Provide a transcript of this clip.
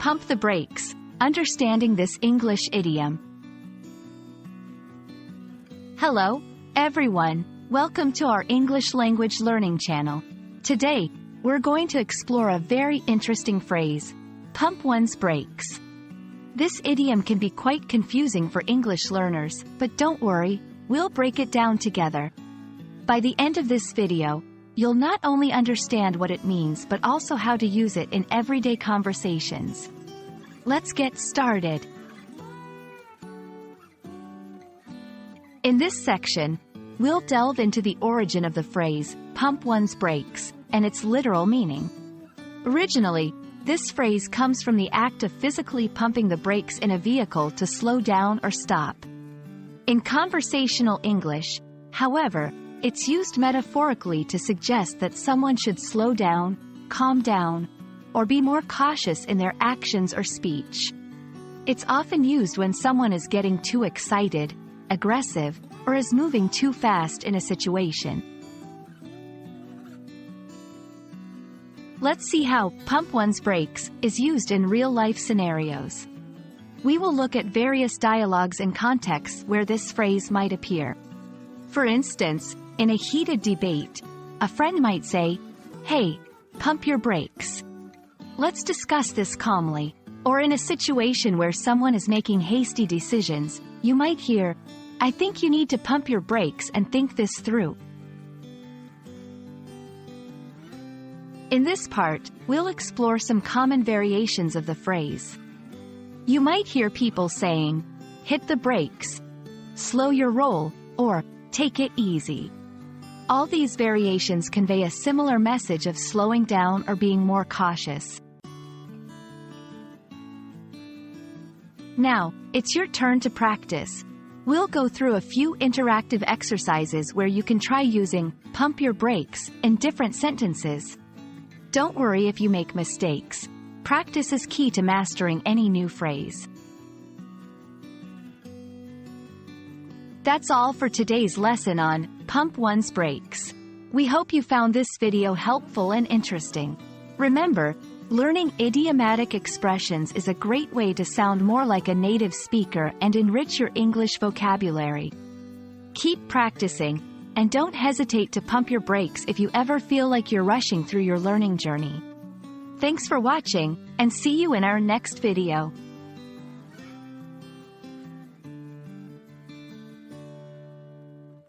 Pump the brakes. Understanding this English idiom. Hello, everyone. Welcome to our English language learning channel. Today, we're going to explore a very interesting phrase, pump one's brakes. This idiom can be quite confusing for English learners, but don't worry, we'll break it down together. By the end of this video, you'll not only understand what it means but also how to use it in everyday conversations. Let's get started. In this section, we'll delve into the origin of the phrase, pump one's brakes, and its literal meaning. Originally, this phrase comes from the act of physically pumping the brakes in a vehicle to slow down or stop. In conversational English, however, it's used metaphorically to suggest that someone should slow down, calm down, or be more cautious in their actions or speech. It's often used when someone is getting too excited, aggressive, or is moving too fast in a situation. Let's see how pump one's brakes is used in real-life scenarios. We will look at various dialogues and contexts where this phrase might appear. For instance, in a heated debate, a friend might say, "Hey, pump your brakes." Let's discuss this calmly. Or in a situation where someone is making hasty decisions, you might hear, "I think you need to pump your brakes and think this through." In this part, we'll explore some common variations of the phrase. You might hear people saying, "Hit the brakes," "Slow your roll," or "Take it easy." All these variations convey a similar message of slowing down or being more cautious. Now, it's your turn to practice. We'll go through a few interactive exercises where you can try using pump your brakes in different sentences. Don't worry if you make mistakes. Practice is key to mastering any new phrase. That's all for today's lesson on pump one's brakes. We hope you found this video helpful and interesting. Remember, learning idiomatic expressions is a great way to sound more like a native speaker and enrich your English vocabulary. Keep practicing, and don't hesitate to pump your brakes if you ever feel like you're rushing through your learning journey. Thanks for watching, and see you in our next video.